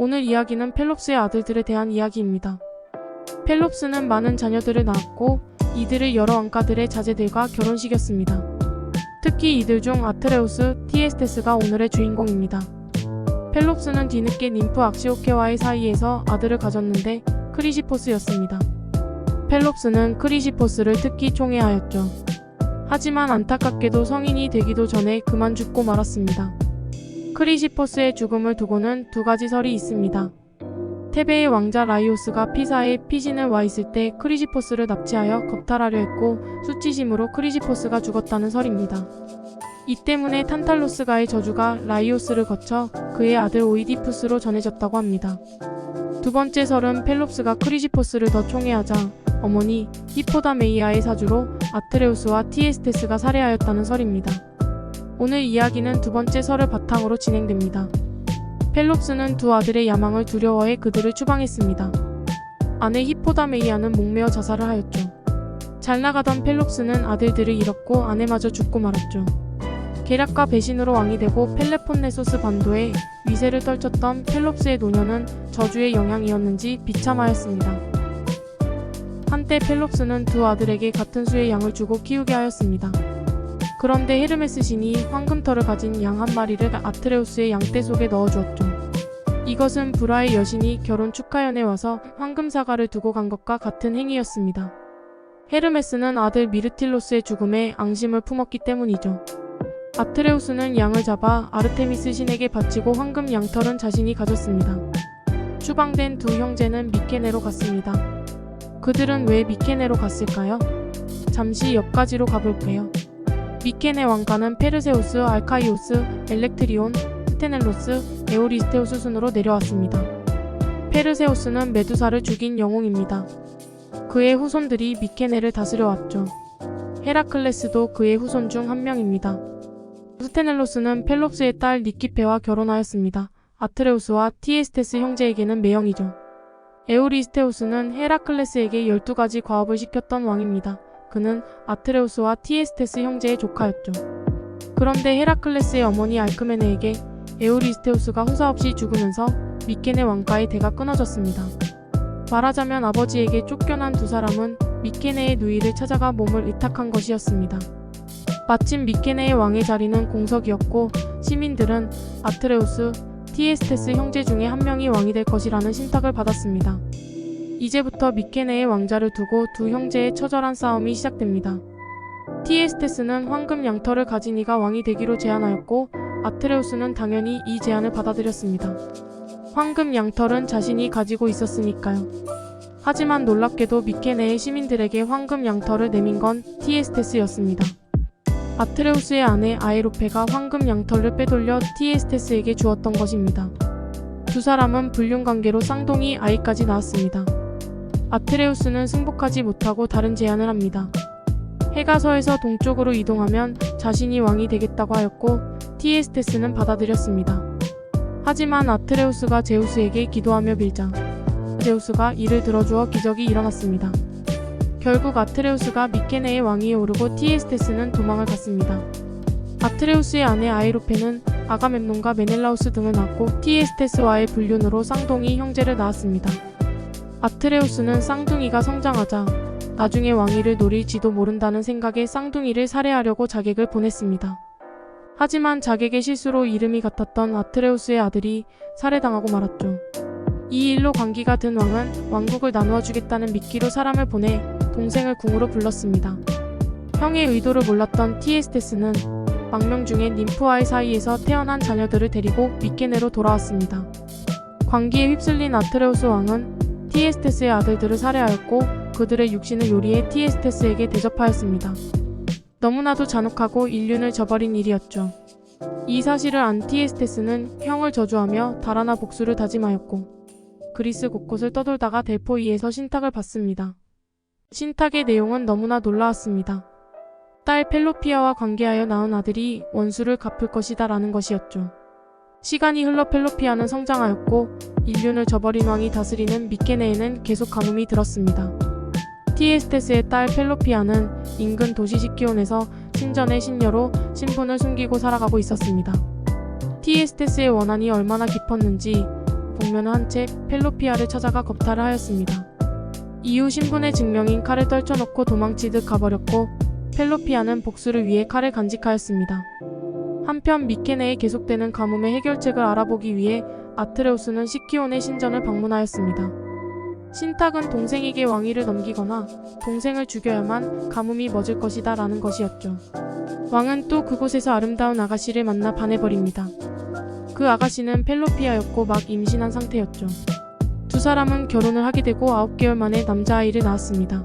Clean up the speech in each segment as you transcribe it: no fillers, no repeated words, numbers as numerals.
오늘 이야기는 펠롭스의 아들들에 대한 이야기입니다. 펠롭스는 많은 자녀들을 낳았고 이들을 여러 왕가들의 자제들과 결혼시켰습니다. 특히 이들 중 아트레우스, 티에스테스가 오늘의 주인공입니다. 펠롭스는 뒤늦게 님프 악시오케와의 사이에서 아들을 가졌는데 크리시포스였습니다. 펠롭스는 크리시포스를 특히 총애하였죠. 하지만 안타깝게도 성인이 되기도 전에 그만 죽고 말았습니다. 크리시포스의 죽음을 두고는 두 가지 설이 있습니다. 테베의 왕자 라이오스가 피사에 피신을 와 있을 때 크리시포스를 납치하여 겁탈하려 했고 수치심으로 크리시포스가 죽었다는 설입니다. 이 때문에 탄탈로스가의 저주가 라이오스를 거쳐 그의 아들 오이디푸스로 전해졌다고 합니다. 두 번째 설은 펠롭스가 크리시포스를 더 총애하자 어머니 히포다메이아의 사주로 아트레우스와 티에스테스가 살해하였다는 설입니다. 오늘 이야기는 두 번째 설을 바탕으로 진행됩니다. 펠롭스는 두 아들의 야망을 두려워해 그들을 추방했습니다. 아내 히포다메이아는 목매어 자살을 하였죠. 잘 나가던 펠롭스는 아들들을 잃었고 아내마저 죽고 말았죠. 계략과 배신으로 왕이 되고 펠레폰네소스 반도에 위세를 떨쳤던 펠롭스의 노년은 저주의 영향이었는지 비참하였습니다. 한때 펠롭스는 두 아들에게 같은 수의 양을 주고 키우게 하였습니다. 그런데 헤르메스 신이 황금털을 가진 양 한 마리를 아트레우스의 양떼 속에 넣어주었죠. 이것은 브라의 여신이 결혼 축하연에 와서 황금 사과를 두고 간 것과 같은 행위였습니다. 헤르메스는 아들 미르틸로스의 죽음에 앙심을 품었기 때문이죠. 아트레우스는 양을 잡아 아르테미스 신에게 바치고 황금 양털은 자신이 가졌습니다. 추방된 두 형제는 미케네로 갔습니다. 그들은 왜 미케네로 갔을까요? 잠시 옆가지로 가볼게요. 미케네 왕가는 페르세우스, 알카이오스, 엘렉트리온, 스테넬로스, 에오리스테우스 순으로 내려왔습니다. 페르세우스는 메두사를 죽인 영웅입니다. 그의 후손들이 미케네를 다스려왔죠. 헤라클레스도 그의 후손 중 한 명입니다. 스테넬로스는 펠롭스의 딸 니키페와 결혼하였습니다. 아트레우스와 티에스테스 형제에게는 매형이죠. 에오리스테우스는 헤라클레스에게 12가지 과업을 시켰던 왕입니다. 그는 아트레우스와 티에스테스 형제의 조카였죠. 그런데 헤라클레스의 어머니 알크메네에게 에오리스테우스가 후사 없이 죽으면서 미케네 왕가의 대가 끊어졌습니다. 말하자면 아버지에게 쫓겨난 두 사람은 미케네의 누이를 찾아가 몸을 의탁한 것이었습니다. 마침 미케네의 왕의 자리는 공석이었고 시민들은 아트레우스, 티에스테스 형제 중에 한 명이 왕이 될 것이라는 신탁을 받았습니다. 이제부터 미케네의 왕자를 두고 두 형제의 처절한 싸움이 시작됩니다. 티에스테스는 황금 양털을 가진 이가 왕이 되기로 제안하였고 아트레우스는 당연히 이 제안을 받아들였습니다. 황금 양털은 자신이 가지고 있었으니까요. 하지만 놀랍게도 미케네의 시민들에게 황금 양털을 내민 건 티에스테스였습니다. 아트레우스의 아내 아에로페가 황금 양털을 빼돌려 티에스테스에게 주었던 것입니다. 두 사람은 불륜관계로 쌍둥이 아이까지 낳았습니다. 아트레우스는 승복하지 못하고 다른 제안을 합니다. 해가 서에서 동쪽으로 이동하면 자신이 왕이 되겠다고 하였고 티에스테스는 받아들였습니다. 하지만 아트레우스가 제우스에게 기도하며 빌자 제우스가 이를 들어주어 기적이 일어났습니다. 결국 아트레우스가 미케네의 왕위에 오르고 티에스테스는 도망을 갔습니다. 아트레우스의 아내 아이로페는 아가멤논과 메넬라우스 등을 낳았고 티에스테스와의 불륜으로 쌍둥이 형제를 낳았습니다. 아트레우스는 쌍둥이가 성장하자 나중에 왕위를 노릴지도 모른다는 생각에 쌍둥이를 살해하려고 자객을 보냈습니다. 하지만 자객의 실수로 이름이 같았던 아트레우스의 아들이 살해당하고 말았죠. 이 일로 관기가 든 왕은 왕국을 나누어 주겠다는 미끼로 사람을 보내 동생을 궁으로 불렀습니다. 형의 의도를 몰랐던 티에스테스는 망명 중에 님프와의 사이에서 태어난 자녀들을 데리고 미케네로 돌아왔습니다. 관기에 휩쓸린 아트레우스 왕은 티에스테스의 아들들을 살해하였고 그들의 육신을 요리해 티에스테스에게 대접하였습니다. 너무나도 잔혹하고 인륜을 저버린 일이었죠. 이 사실을 안 티에스테스는 형을 저주하며 달아나 복수를 다짐하였고 그리스 곳곳을 떠돌다가 델포이에서 신탁을 받습니다. 신탁의 내용은 너무나 놀라웠습니다. 딸 펠로피아와 관계하여 낳은 아들이 원수를 갚을 것이다 라는 것이었죠. 시간이 흘러 펠로피아는 성장하였고 인륜을 저버린 왕이 다스리는 미케네에는 계속 가뭄이 들었습니다. 티에스테스의 딸 펠로피아는 인근 도시 시키온에서 신전의 신녀로 신분을 숨기고 살아가고 있었습니다. 티에스테스의 원한이 얼마나 깊었는지 복면을 한 채 펠로피아를 찾아가 겁탈을 하였습니다. 이후 신분의 증명인 칼을 떨쳐놓고 도망치듯 가버렸고 펠로피아는 복수를 위해 칼을 간직하였습니다. 한편 미케네의 계속되는 가뭄의 해결책을 알아보기 위해 아트레우스는 시키온의 신전을 방문하였습니다. 신탁은 동생에게 왕위를 넘기거나 동생을 죽여야만 가뭄이 멎을 것이다 라는 것이었죠. 왕은 또 그곳에서 아름다운 아가씨를 만나 반해버립니다. 그 아가씨는 펠로피아였고 막 임신한 상태였죠. 두 사람은 결혼을 하게 되고 9개월 만에 남자아이를 낳았습니다.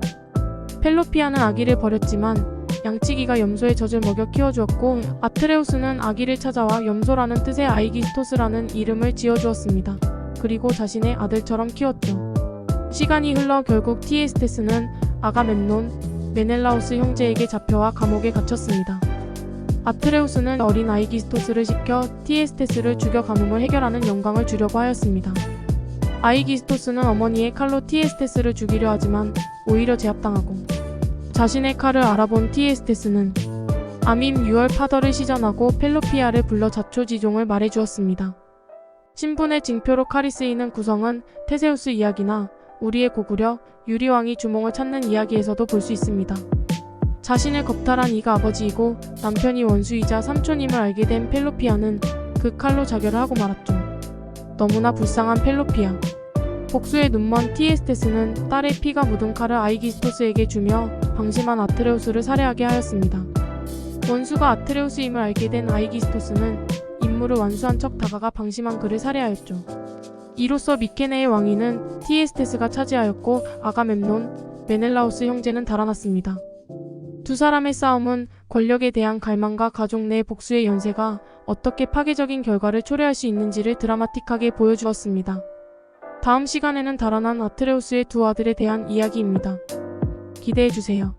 펠로피아는 아기를 버렸지만 양치기가 염소의 젖을 먹여 키워주었고 아트레우스는 아기를 찾아와 염소라는 뜻의 아이기스토스라는 이름을 지어주었습니다. 그리고 자신의 아들처럼 키웠죠. 시간이 흘러 결국 티에스테스는 아가멤논, 메넬라오스 형제에게 잡혀와 감옥에 갇혔습니다. 아트레우스는 어린 아이기스토스를 시켜 티에스테스를 죽여 가뭄을 해결하는 영광을 주려고 하였습니다. 아이기스토스는 어머니의 칼로 티에스테스를 죽이려 하지만 오히려 제압당하고 자신의 칼을 알아본 티에스테스는 아밈 6월 파더를 시전하고 펠로피아를 불러 자초지종을 말해주었습니다. 신분의 징표로 칼이 쓰이는 구성은 테세우스 이야기나 우리의 고구려 유리왕이 주몽을 찾는 이야기에서도 볼 수 있습니다. 자신을 겁탈한 이가 아버지이고 남편이 원수이자 삼촌임을 알게 된 펠로피아는 그 칼로 자결을 하고 말았죠. 너무나 불쌍한 펠로피아. 복수에 눈먼 티에스테스는 딸의 피가 묻은 칼을 아이기스토스에게 주며 방심한 아트레우스를 살해하게 하였습니다. 원수가 아트레우스임을 알게 된 아이기스토스는 임무를 완수한 척 다가가 방심한 그를 살해하였죠. 이로써 미케네의 왕위는 티에스테스가 차지하였고 아가멤논, 메넬라오스 형제는 달아났습니다. 두 사람의 싸움은 권력에 대한 갈망과 가족 내 복수의 연쇄가 어떻게 파괴적인 결과를 초래할 수 있는지를 드라마틱하게 보여주었습니다. 다음 시간에는 달아난 아트레우스의 두 아들에 대한 이야기입니다. 기대해주세요.